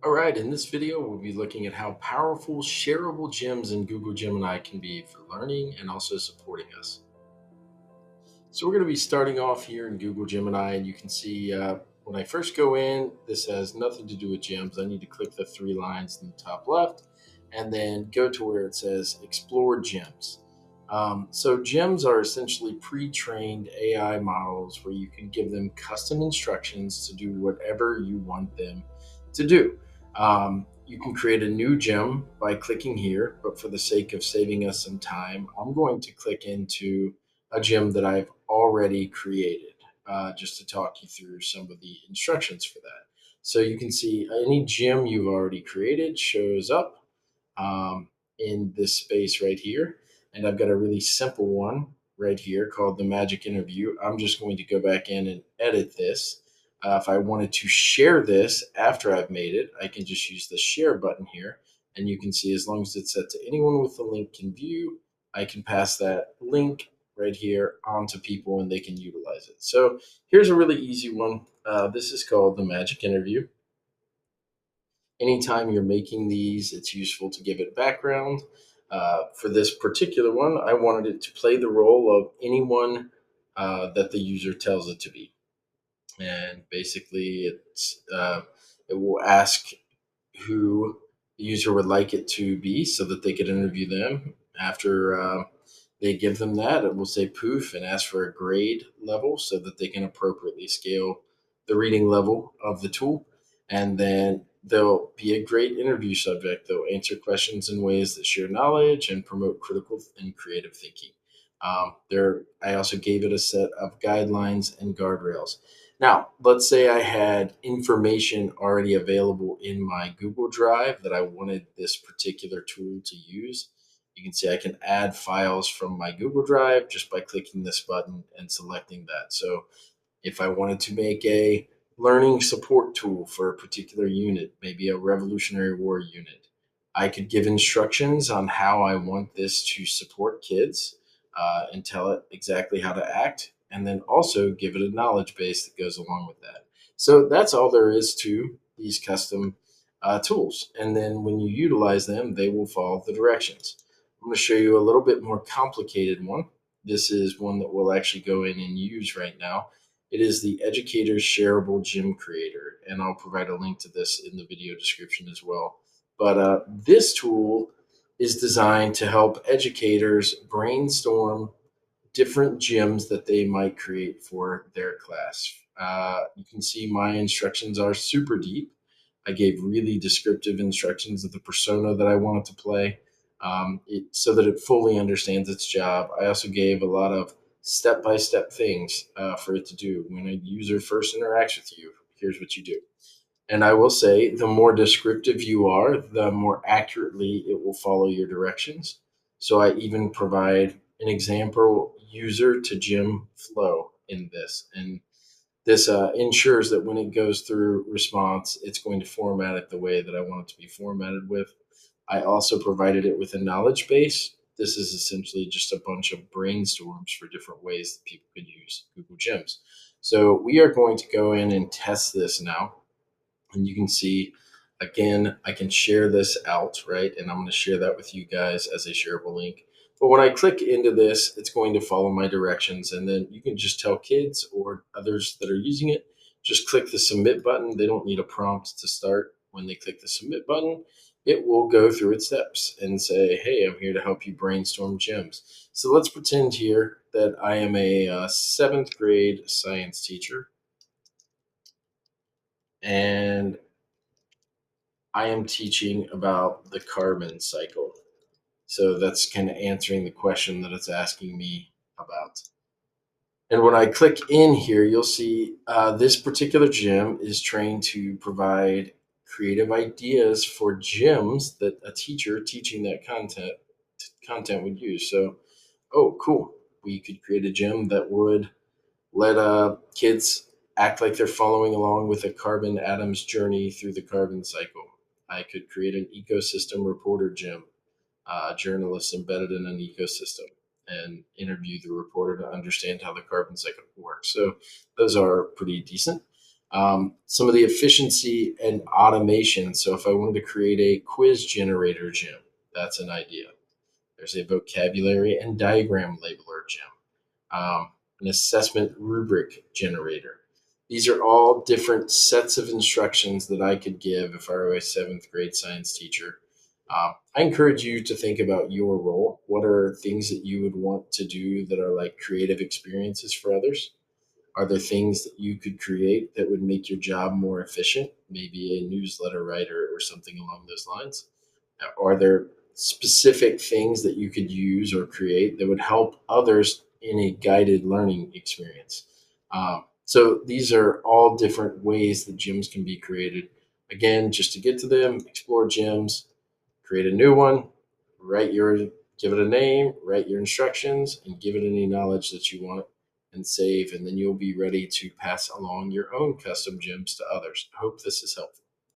All right, in this video, we'll be looking at how powerful shareable gems in Google Gemini can be for learning and also supporting us. So we're going to be starting off here in Google Gemini, and you can see when I first go in, this has nothing to do with gems. I need to click the three lines in the top left and then go to where it says Explore Gems. So gems are essentially pre-trained AI models where you can give them custom instructions to do whatever you want them to do. You can create a new gem by clicking here, but for the sake of saving us some time, I'm going to click into a gem that I've already created, just to talk you through some of the instructions for that. So you can see any gem you've already created shows up in this space right here. And I've got a really simple one right here called the magic interview. I'm just going to go back in and edit this. If I wanted to share this after I've made it, I can just use the share button here. And you can see as long as it's set to anyone with the link can view, I can pass that link right here onto people and they can utilize it. So here's a really easy one. This is called the magic interview. Anytime you're making these, it's useful to give it background. For this particular one, I wanted it to play the role of anyone that the user tells it to be. And basically, it will ask who the user would like it to be so that they could interview them. After they give them that, it will say poof and ask for a grade level so that they can appropriately scale the reading level of the tool. And then they'll be a great interview subject. They'll answer questions in ways that share knowledge and promote critical and creative thinking. I also gave it a set of guidelines and guardrails. Now, let's say I had information already available in my Google Drive that I wanted this particular tool to use. You can see I can add files from my Google Drive just by clicking this button and selecting that. So if I wanted to make a learning support tool for a particular unit, maybe a Revolutionary War unit, I could give instructions on how I want this to support kids and tell it exactly how to act, and then also give it a knowledge base that goes along with that. So that's all there is to these custom tools. And then when you utilize them, they will follow the directions. I'm going to show you a little bit more complicated one. This is one that we'll actually go in and use right now. It is the Educator's Shareable Gym Creator, and I'll provide a link to this in the video description as well. But this tool is designed to help educators brainstorm different gyms that they might create for their class. You can see my instructions are super deep. I gave really descriptive instructions of the persona that I wanted to play, so that it fully understands its job. I also gave a lot of step-by-step things for it to do. When a user first interacts with you, here's what you do. And I will say, the more descriptive you are, the more accurately it will follow your directions. So I even provide an example user to gym flow in this. And this ensures that when it goes through response, it's going to format it the way that I want it to be formatted with. I also provided it with a knowledge base. This is essentially just a bunch of brainstorms for different ways that people could use Google Gyms. So we are going to go in and test this now. And you can see, again, I can share this out, right? And I'm going to share that with you guys as a shareable link. But when I click into this, it's going to follow my directions. And then you can just tell kids or others that are using it, just click the submit button. They don't need a prompt to start. When they click the submit button, it will go through its steps and say, hey, I'm here to help you brainstorm gyms. So let's pretend here that I am a seventh grade science teacher. And I am teaching about the carbon cycle. So that's kind of answering the question that it's asking me about. And when I click in here, you'll see this particular gym is trained to provide creative ideas for gyms that a teacher teaching that content would use. So, oh, cool. We could create a gym that would let kids act like they're following along with a carbon atom's journey through the carbon cycle. I could create an ecosystem reporter gym, journalists embedded in an ecosystem, and interview the reporter to understand how the carbon cycle works. So those are pretty decent. Some of the efficiency and automation. So if I wanted to create a quiz generator gem, that's an idea. There's a vocabulary and diagram labeler gem, an assessment rubric generator. These are all different sets of instructions that I could give if I were a seventh grade science teacher. I encourage you to think about your role. What are things that you would want to do that are like creative experiences for others? Are there things that you could create that would make your job more efficient? Maybe a newsletter writer or something along those lines. Are there specific things that you could use or create that would help others in a guided learning experience? So these are all different ways that gyms can be created. Again, just to get to them, explore gyms, create a new one, write your, give it a name, write your instructions, and give it any knowledge that you want and save, and then you'll be ready to pass along your own custom gyms to others. I hope this is helpful.